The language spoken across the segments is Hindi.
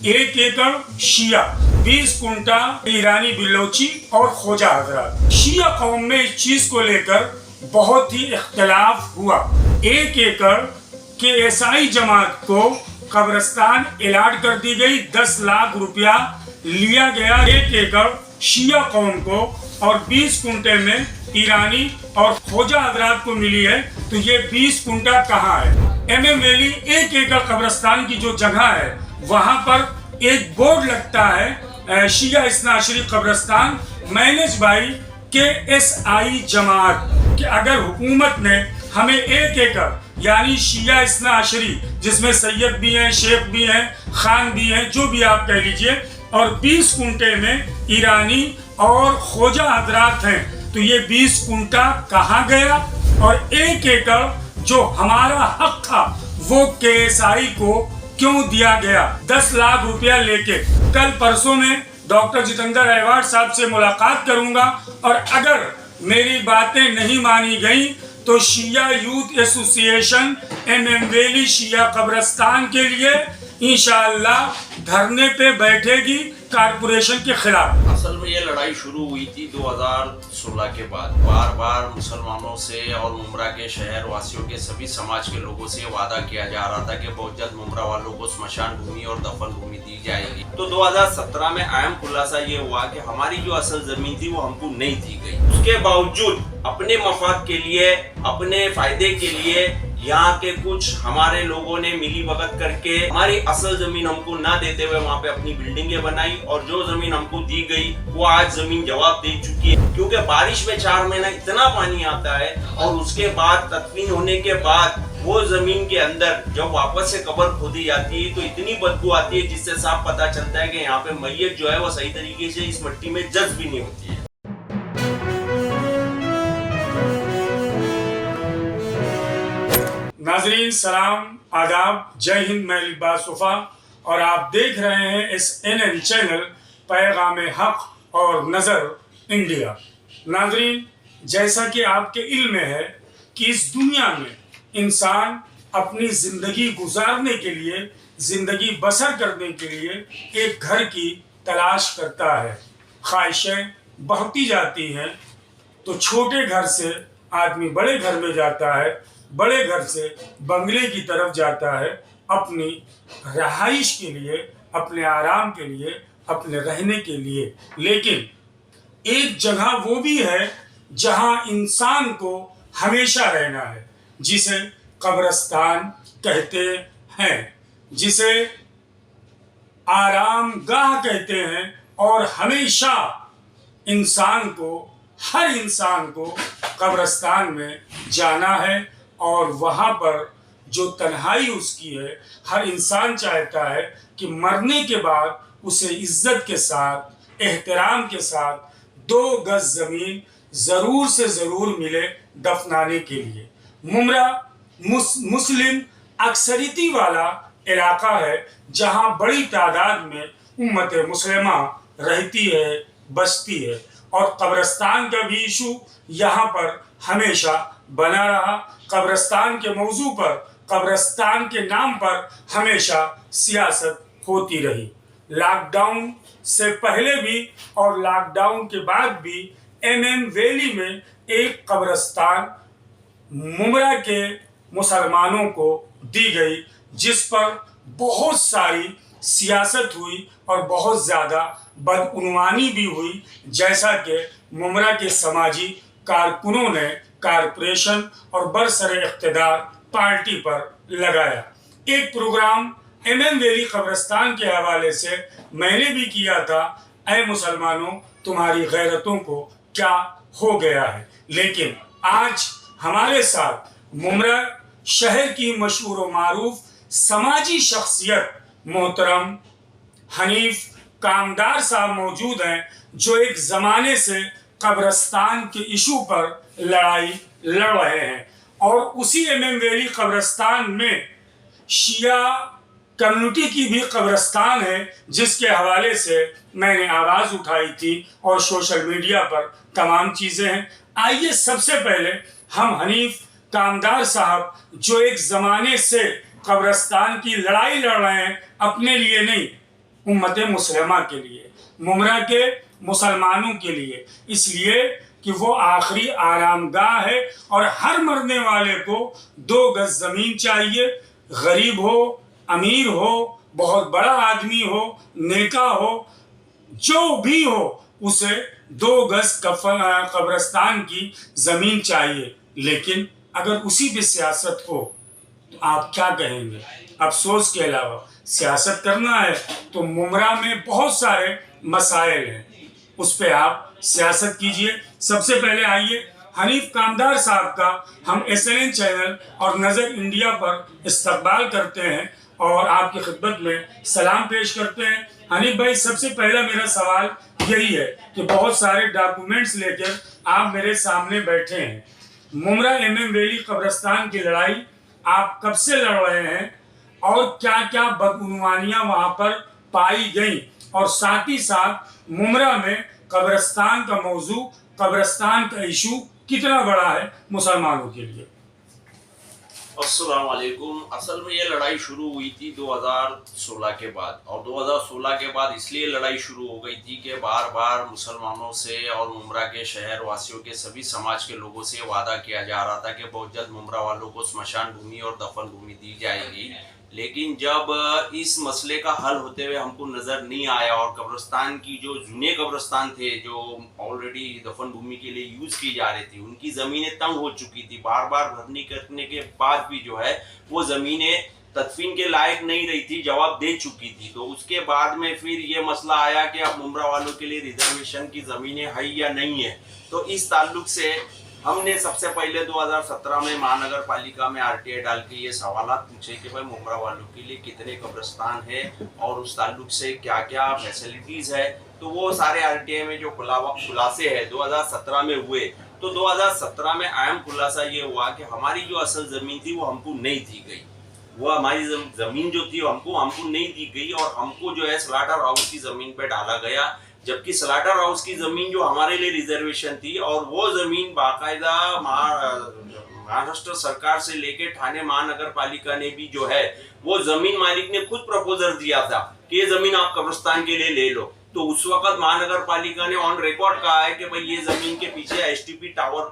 1 एकड़ शिया, 20 कुंटा ईरानी बिलोची और खोजा हजरात। शिया कौम में इस चीज को लेकर बहुत ही इख्तिलाफ हुआ। 1 एकड़ के ईसाई जमात को कब्रिस्तान अलॉट कर दी गई, 10 लाख रुपया लिया गया 1 एकड़ शिया कौम को, और 20 कुंटे में ईरानी और खोजा हजरात को मिली है। तो ये 20 कुंटा कहाँ है? MM वैली 1 एकड़ कब्रिस्तान की जो जगह है वहां पर एक बोर्ड लगता है, शिया इस्नाशरी कब्रिस्तान मैनेज बाई KSI जमात, कि अगर हुकूमत ने हमें 1 एकड़ यानी शिया इस्नाशरी, जिसमें सैयद भी हैं, शेख भी हैं, खान भी हैं, जो भी आप कह लीजिए, और 20 कुंटे में ईरानी और खोजा हजरात हैं, तो ये 20 कुंटा कहाँ गया? और 1 एकड़ जो हमारा हक था वो KSI को क्यों दिया गया 10 लाख रुपया लेके? कल परसों में डॉक्टर जितेंद्र अहवाड साहब से मुलाकात करूंगा, और अगर मेरी बातें नहीं मानी गई तो शिया यूथ एसोसिएशन MM वैली शिया कब्रिस्तान के लिए इंशाअल्लाह धरने पे बैठेगी कारपोरेशन के खिलाफ। असल में ये लड़ाई शुरू हुई थी 2016 के बाद। बार बार मुसलमानों से और मुमरा के शहर वासियों के सभी समाज के लोगों से वादा किया जा रहा था कि बहुत जल्द मुमरा वालों को स्मशान भूमि और दफन भूमि दी जाएगी। तो 2017 में अहम खुलासा ये हुआ कि हमारी जो असल जमीन थी वो हमको नहीं दी गई। उसके बावजूद अपने मफाद के लिए, अपने फायदे के लिए यहाँ के कुछ हमारे लोगों ने मिली भगत करके हमारी असल जमीन हमको ना देते हुए वहाँ पे अपनी बिल्डिंगें बनाई, और जो जमीन हमको दी गई वो आज जमीन जवाब दे चुकी है। क्योंकि बारिश में 4 महीना इतना पानी आता है, और उसके बाद तदफीन होने के बाद वो जमीन के अंदर जब वापस से कब्र खोदी जाती है तो इतनी बदबू आती है जिससे साफ पता चलता है कि यहाँ पे मैयत जो है वो सही तरीके से इस मिट्टी में जज्ब भी नहीं होती है। नाजरीन सलाम, आदाब, जय हिंद, मैं लिबास वफा, और आप देख रहे हैं इस NN चैनल पैगाम हक और नज़र इंडिया। नाजरीन, जैसा कि आपके इल्म में है कि इस दुनिया में इंसान अपनी ज़िंदगी गुजारने के लिए, ज़िंदगी बसर करने के लिए एक घर की तलाश करता है। ख्वाहिशें बढ़ती जाती हैं, तो छोटे घर से आदमी बड़े घर में जाता है, बड़े घर से बंगले की तरफ जाता है, अपनी रहाइश के लिए, अपने आराम के लिए, अपने रहने के लिए। लेकिन एक जगह वो भी है जहां इंसान को हमेशा रहना है, जिसे कब्रिस्तान कहते हैं, जिसे आराम गाह कहते हैं, और हमेशा इंसान को, हर इंसान को कब्रिस्तान में जाना है। और वहाँ पर जो तन्हाई उसकी है, हर इंसान चाहता है कि मरने के बाद उसे इज्जत के साथ, एहतराम के साथ 2 गज ज़मीन ज़रूर से ज़रूर मिले दफनाने के लिए। मुमरा मुस्लिम अक्सरियती वाला इलाका है, जहाँ बड़ी तादाद में उम्मत मुस्लिमा रहती है, बसती है, और कब्रिस्तान का भी इशू यहाँ पर हमेशा बना रहा। कब्रिस्तान के मौजू पर, कब्रिस्तान के नाम पर हमेशा सियासत होती रही। लॉकडाउन से पहले भी और लॉकडाउन के बाद भी MM वैली में एक कब्रिस्तान मुमरा के मुसलमानों को दी गई, जिस पर बहुत सारी सियासत हुई और बहुत ज़्यादा बदउनवानी भी हुई, जैसा कि मुमरा के समाजी कारकुनों ने कारपोरेशन और बरसरे इख्तिदार पार्टी पर लगाया। एक प्रोग्राम MM वैली कब्रिस्तान के हवाले से मैंने भी किया था, ऐ मुसलमानों तुम्हारी गैरतों को क्या हो गया है। लेकिन आज हमारे साथ मुमरा शहर की मशहूर व मारूफ समाजी शख्सियत मोहतरम हनीफ कामदार साहब मौजूद हैं, जो एक ज़माने से कब्रिस्तान के इशू पर लड़ाई लड़ रहे हैं। और उसी MM वैली कब्रिस्तान में शिया कम्युनिटी की भी कब्रिस्तान है, जिसके हवाले से मैंने आवाज़ उठाई थी, और सोशल मीडिया पर तमाम चीज़ें हैं। आइए सबसे पहले हम हनीफ कामदार साहब, जो एक ज़माने से कब्रिस्तान की लड़ाई लड़ रहे हैं, अपने लिए नहीं, उम्मत मुसलमा के लिए, मुमरा के मुसलमानों के लिए, इसलिए कि वो आखिरी आरामगाह है और हर मरने वाले को 2 गज ज़मीन चाहिए। गरीब हो, अमीर हो, बहुत बड़ा आदमी हो, नेता हो, जो भी हो, उसे 2 गज कब्रिस्तान की ज़मीन चाहिए। लेकिन अगर उसी पे सियासत हो तो आप क्या कहेंगे? अफसोस के अलावा सियासत करना है तो मुमरा में बहुत सारे मसाइल हैं, उस पर आप सियासत कीजिए। सबसे पहले आइए हनीफ कामदार साहब का हम SNN चैनल और नज़र इंडिया पर इस्तकबाल करते हैं और आपकी खिदमत में सलाम पेश करते हैं। हनीफ भाई, सबसे पहला मेरा सवाल यही है कि बहुत सारे डॉक्यूमेंट्स लेकर आप मेरे सामने बैठे हैं। मुमरा MM वैली कब्रिस्तान की लड़ाई आप कब से लड़ रहे हैं और क्या क्या बदगुमानियाँ वहाँ पर पाई गई, और साथ ही साथ मुमरा में कब्रिस्तान का मौजू, कब्रिस्तान का इशू कितना बड़ा है मुसलमानों के लिए? अस्सलाम वालेकुम। असल में ये लड़ाई शुरू हुई थी 2016 के बाद, और 2016 के बाद इसलिए लड़ाई शुरू हो गई थी कि बार बार मुसलमानों से और मुमरा के शहर वासियों के सभी समाज के लोगों से वादा किया जा रहा था कि बहुत जल्द मुमरा वालों को स्मशान भूमि और दफन भूमि दी जाएगी। लेकिन जब इस मसले का हल होते हुए हमको नज़र नहीं आया और कब्रिस्तान की जो जूने कब्रिस्तान थे जो ऑलरेडी दफन भूमि के लिए यूज़ की जा रही थी, उनकी ज़मीनें तंग हो चुकी थी। बार बार भरनी करने के बाद भी जो है वो ज़मीनें तदफीन के लायक नहीं रही थी, जवाब दे चुकी थी। तो उसके बाद में फिर ये मसला आया कि अब मुमरा वालों के लिए रिजर्वेशन की ज़मीनें है या नहीं है। तो इस ताल्लुक से हमने सबसे पहले 2017 में महानगर पालिका में RTI डाल के ये सवालात पूछे कि भाई मुमरा वालों के लिए कितने कब्रिस्तान है और उस ताल्लुक से क्या क्या फैसिलिटीज़ है। तो वो सारे RTI में जो खुलासे है 2017 में हुए। तो 2017 में अहम खुलासा ये हुआ कि हमारी जो असल ज़मीन थी वो हमको नहीं दी गई। वो हमारी ज़मीन जो थी हमको नहीं दी गई और हमको जो है स्लाटर हाउस की ज़मीन पे डाला गया, जबकि स्लाटर हाउस की ज़मीन जो हमारे लिए रिजर्वेशन थी और वो ज़मीन बाकायदा महाराष्ट्र सरकार से लेके ठाणे महानगर पालिका ने भी जो है वो ज़मीन मालिक ने खुद प्रपोजल दिया था कि ये ज़मीन आप कब्रिस्तान के लिए ले लो। तो उस वक्त महानगर पालिका ने ऑन रिकॉर्ड कहा है कि भाई ये ज़मीन के पीछे STP टावर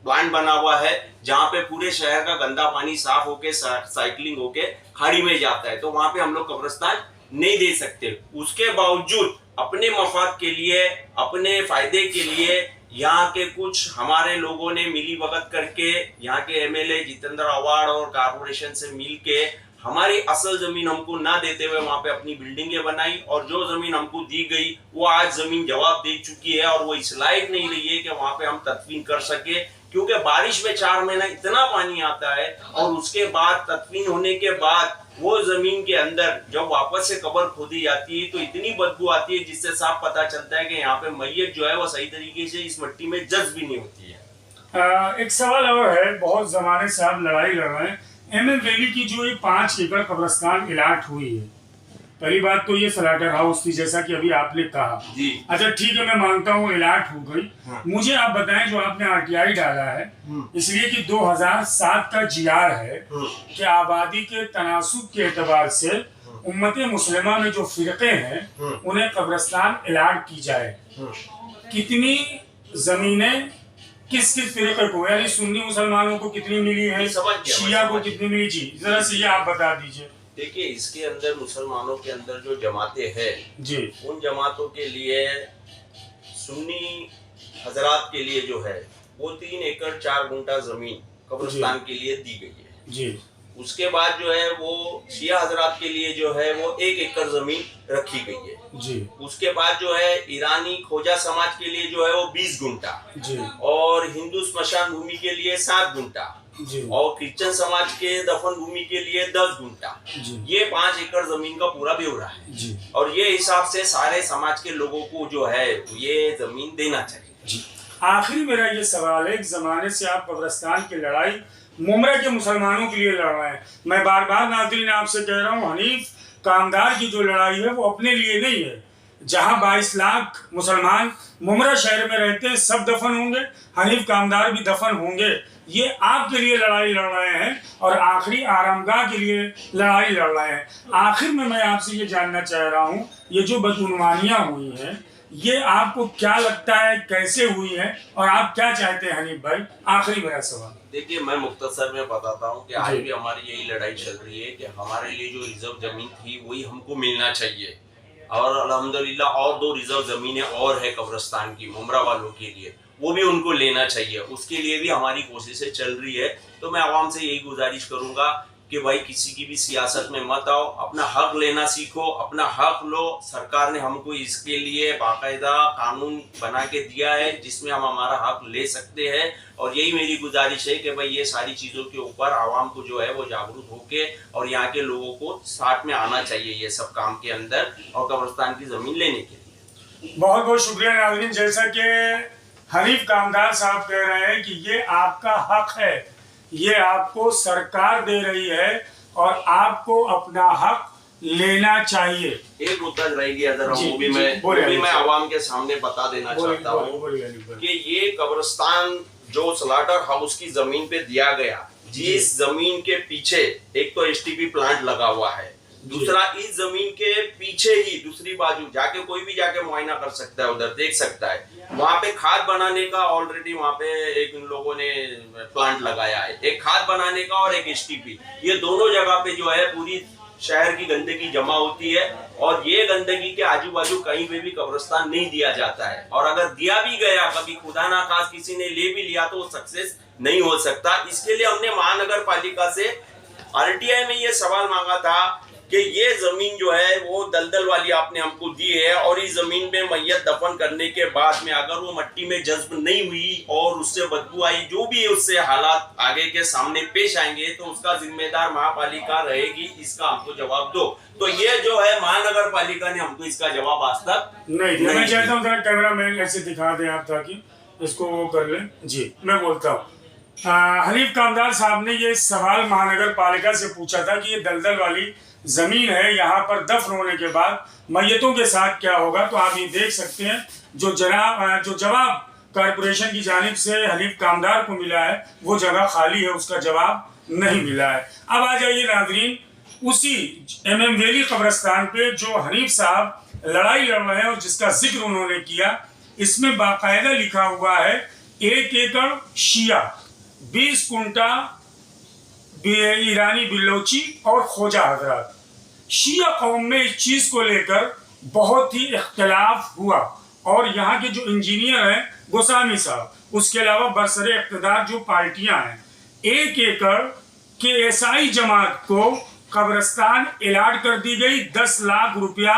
प्लांट बना हुआ है जहाँ पे पूरे शहर का गंदा पानी साफ होके साइकिलिंग होके खाड़ी में जाता है, तो वहाँ पे हम लोग कब्रिस्तान नहीं दे सकते। उसके बावजूद अपने मफाद के लिए, अपने फायदे के लिए यहाँ के कुछ हमारे लोगों ने मिली भगत करके यहाँ के MLA जितेंद्र आव्हाड और कारपोरेशन से मिल के हमारी असल जमीन हमको ना देते हुए वहाँ पे अपनी बिल्डिंगें बनाई, और जो जमीन हमको दी गई वो आज जमीन जवाब दे चुकी है और वो इस लायक नहीं रही है कि वहाँ पे हम तदफीन कर सके, क्योंकि बारिश में 4 महीना इतना पानी आता है और उसके बाद तदफीन होने के बाद वो जमीन के अंदर जब वापस से कब्र खोदी जाती है तो इतनी बदबू आती है जिससे साफ पता चलता है कि यहाँ पे मैयत जो है वो सही तरीके से इस मिट्टी में जज्ब भी नहीं होती है। एक सवाल और है, बहुत जमाने से आप लड़ाई लड़ रहे हैं। MM वैली की जो ये 5 एकड़ कब्रिस्तान इलाट हुई है, पहली बात तो ये स्लाटर हाउस थी जैसा कि अभी आपने कहा जी। अच्छा ठीक है, मैं मानता हूँ इलाट हो गई। हाँ। मुझे आप बताएं जो आपने RTI डाला है इसलिए कि 2007 का GR है कि आबादी के तनासुब के एतबार से उम्मत मुस्लिमा में जो फिरके हैं उन्हें कब्रिस्तान इलाट की जाए। कितनी जमीनें किस किस फिरके को, यानी सुन्नी मुसलमानों को कितनी मिली है, शिया को कितनी मिली, जी जरा से ये आप बता दीजिए। देखिए, इसके अंदर मुसलमानों के अंदर जो जमातें हैं जी, उन जमातों के लिए सुन्नी हजरात के लिए जो है वो 3 एकड़ 4 गुंठा जमीन कब्रिस्तान के लिए दी गई है जी। उसके बाद जो है वो शिया हजरात के लिए जो है वो 1 एकड़ जमीन रखी गई है जी। उसके बाद जो है ईरानी खोजा समाज के लिए जो है वो 20 गुंठा जी, और हिंदू स्मशान भूमि के लिए 7 गुंठा जी, और क्रिश्चियन समाज के दफन भूमि के लिए 10 गुंठा। ये 5 एकड़ जमीन का पूरा ब्यौरा है जी। और ये हिसाब से सारे समाज के लोगों को जो है ये जमीन देना चाहिए जी। आखिरी मेरा ये सवाल है, एक जमाने से आप कब्रिस्तान की लड़ाई मुमरा के मुसलमानों के लिए लड़ रहे हैं। मैं बार बार नाज़रीन आपसे कह रहा हूँ, हनीफ कामदार की जो लड़ाई है वो अपने लिए नहीं है, जहां 22 लाख मुसलमान मुमरा शहर में रहते हैं, सब दफन होंगे, हनीफ कामदार भी दफन होंगे। ये आपके लिए लड़ाई लड़ रहे हैं और आखिरी आरामगाह के लिए लड़ाई लड़ रहे हैं। आखिर में मैं आपसे ये जानना चाह रहा हूँ, ये जो बदउनवानियां हुई हैं, ये आपको क्या लगता है कैसे हुई है और आप क्या चाहते हैं हनीफ भाई? आखिरी मेरा सवाल। देखिए, मैं मुख्तसर में बताता हूँ कि आज भी हमारी यही लड़ाई चल रही है कि हमारे लिए जो रिजर्व जमीन थी वही हमको मिलना चाहिए, और अल्हम्दुलिल्लाह और 2 रिजर्व जमीनें और है कब्रिस्तान की मुमरा वालों के लिए, वो भी उनको लेना चाहिए। उसके लिए भी हमारी कोशिशें चल रही है। तो मैं आवाम से यही गुजारिश करूंगा कि भाई किसी की भी सियासत में मत आओ, अपना हक लेना सीखो, अपना हक लो। सरकार ने हमको इसके लिए बाकायदा कानून बना के दिया है जिसमें हम हमारा हक ले सकते हैं, और यही मेरी गुजारिश है कि भाई ये सारी चीज़ों के ऊपर आवाम को जो है वो जागरूक होके और यहाँ के लोगों को साथ में आना चाहिए ये सब काम के अंदर और कब्रिस्तान की ज़मीन लेने के लिए। बहुत बहुत शुक्रिया नाज़रीन। जैसा कि हनीफ कामदार साहब कह रहे हैं कि ये आपका हक है, ये आपको सरकार दे रही है और आपको अपना हक लेना चाहिए। एक मुद्दा रह गया जरा, वो भी मैं आवाम के सामने बता देना चाहता हूँ कि ये कब्रिस्तान जो स्लाटर हाउस की जमीन पे दिया गया, जिस जमीन के पीछे एक तो एसटीपी प्लांट लगा हुआ है, दूसरा इस जमीन के पीछे ही दूसरी बाजू जाके कोई भी जाके मुआयना कर सकता है, उधर देख सकता है, वहां पे खाद बनाने का ऑलरेडी वहां पे एक इन लोगों ने प्लांट लगाया है, एक खाद बनाने का और एक एसटीपी। ये दोनों जगह पे जो है पूरी शहर की गंदगी जमा होती है, और ये गंदगी के आजू बाजू कहीं पे भी कब्रिस्तान नहीं दिया जाता है, और अगर दिया भी गया कभी खुदा ना खास किसी ने ले भी लिया तो वो सक्सेस नहीं हो सकता। इसके लिए हमने महानगर पालिका से आरटीआई में ये सवाल मांगा था कि ये जमीन जो है वो दलदल वाली आपने हमको दी है, और इस जमीन में मैयत दफन करने के बाद में अगर वो मट्टी में जज्ब नहीं हुई और उससे बदबू आई, जो भी उससे हालात आगे के सामने पेश आएंगे तो उसका जिम्मेदार महापालिका रहेगी, इसका हमको जवाब दो। तो ये जो है महानगर पालिका ने हमको इसका जवाब आज तक नहीं दिया। मैं चाहता हूँ कैमरा मैन ऐसे दिखा दें आप ताकि इसको वो कर लें। जी मैं बोलता हूँ, हनीफ कामदार साहब ने ये सवाल महानगर पालिका से पूछा था कि ये दलदल वाली जमीन है, यहाँ पर दफन होने के बाद मैयतों के साथ क्या होगा। तो आप ये देख सकते हैं जो जवाब कारपोरेशन की जानिब से हनीफ कामदार को मिला है वो जगह खाली है, उसका जवाब नहीं मिला है। अब आ जाइए नाजरीन, उसी MM वैली कब्रिस्तान पे जो हनीफ साहब लड़ाई लड़ रहे हैं और जिसका जिक्र उन्होंने किया, इसमें बाकायदा लिखा हुआ है 1 एकड़ शिया, 20 कुंटा ईरानी बिलोची और खोजा हजरात। शिया कौम में इस चीज़ को लेकर बहुत ही इख्तलाफ हुआ, और यहाँ के जो इंजीनियर हैं गोसामी साहब, उसके अलावा बरसरे इक़्तिदार जो पार्टियाँ हैं, 1 एकड़ के ईसाई जमात को कब्रिस्तान अलाट कर दी गई, 10 लाख रुपया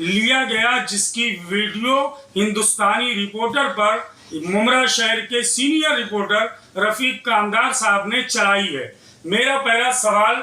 लिया गया, जिसकी वीडियो हिंदुस्तानी रिपोर्टर पर मुमरा शहर के सीनियर रिपोर्टर रफीक कामदार साहब ने चलाई है। मेरा पहला सवाल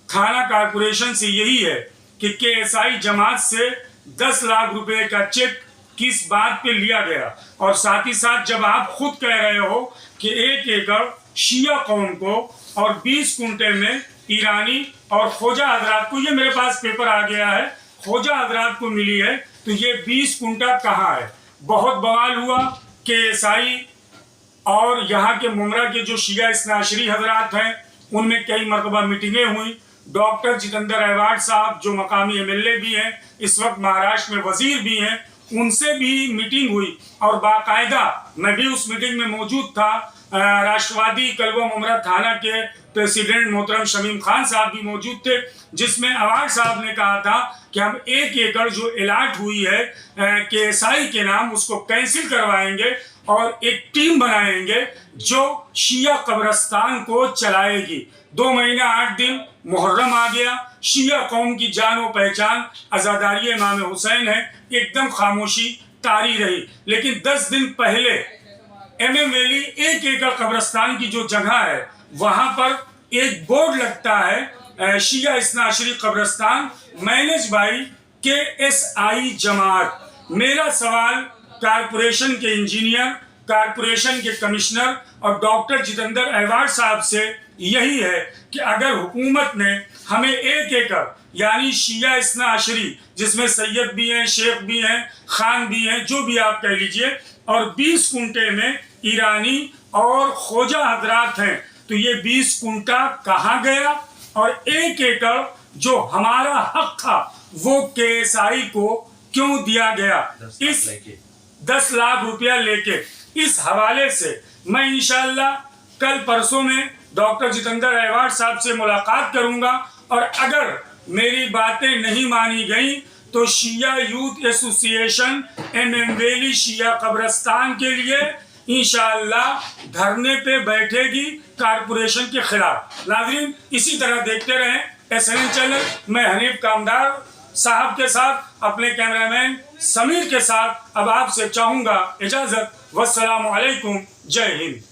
थाना कारपोरेशन से यही है कि KSI जमात से 10 लाख रुपए का चेक किस बात पे लिया गया, और साथ ही साथ जब आप खुद कह रहे हो कि 1 एकड़ शिया कौम को और 20 कुंटे में ईरानी और खोजा हजरात को, ये मेरे पास पेपर आ गया है, खोजा हजरात को मिली है, तो ये 20 कुंटा कहाँ है? बहुत बवाल हुआ। KSI और यहाँ के मुमरा के जो शिया इस्नाशरी हजरात हैं उनमें कई मरतबा मीटिंगें हुई। डॉक्टर जितेंद्र अहवाड साहब जो मकामी MLA भी हैं, इस वक्त महाराष्ट्र में वजीर भी हैं, उनसे भी मीटिंग हुई, और बाकायदा मैं भी उस मीटिंग में मौजूद था। राष्ट्रवादी कलवा मुमरा थाना के प्रेसिडेंट मोहतरम शमीम खान साहब भी मौजूद थे, जिसमें अहवाड साहब ने कहा था कि हम 1 एकड़ जो अलाट हुई है KSI के नाम, उसको कैंसिल करवाएंगे और एक टीम बनाएंगे जो शिया कब्रिस्तान को चलाएगी। 2 महीना 8 दिन मुहर्रम आ गया, शिया कौम की जान व पहचान अज़ादारी इमाम हुसैन है, एकदम खामोशी तारी रही। लेकिन 10 दिन पहले MM वैली 1 एकड़ कब्रिस्तान की जो जगह है वहां पर एक बोर्ड लगता है, शिया इस्नाशरी कब्रिस्तान मैनेज बाई KSI जमात। मेरा सवाल कारपोरेशन के इंजीनियर, कारपोरेशन के कमिश्नर और डॉक्टर जितेंद्र अहवाड साहब से यही है कि अगर हुकूमत ने हमें 1 एकड़ यानी शिया इस्ना अशरी, जिसमें सैयद भी हैं, शेख भी हैं, खान भी हैं, जो भी आप कह लीजिए, और 20 कुंटे में ईरानी और खोजा हजरात हैं, तो ये 20 कुंटा कहाँ गया? और 1 एकड़ जो हमारा हक था वो KSI को क्यों दिया गया? इस 10 लाख रुपया लेके। इस हवाले से मैं इंशाअल्लाह कल परसों में डॉक्टर जितेंद्र अहवाड साहब से मुलाकात करूंगा, और अगर मेरी बातें नहीं मानी गई तो शिया यूथ एसोसिएशन एमएमवेली शिया कब्रिस्तान के लिए इंशाअल्लाह धरने पे बैठेगी कॉरपोरेशन के खिलाफ। नाज़रीन, इसी तरह देखते रहें SNN चैनल। मैं हनीफ कामदार साहब के साथ, अपने कैमरामैन समीर के साथ अब आपसे चाहूँगा इजाज़त। वस्सलामु अलैकुम। जय हिंद।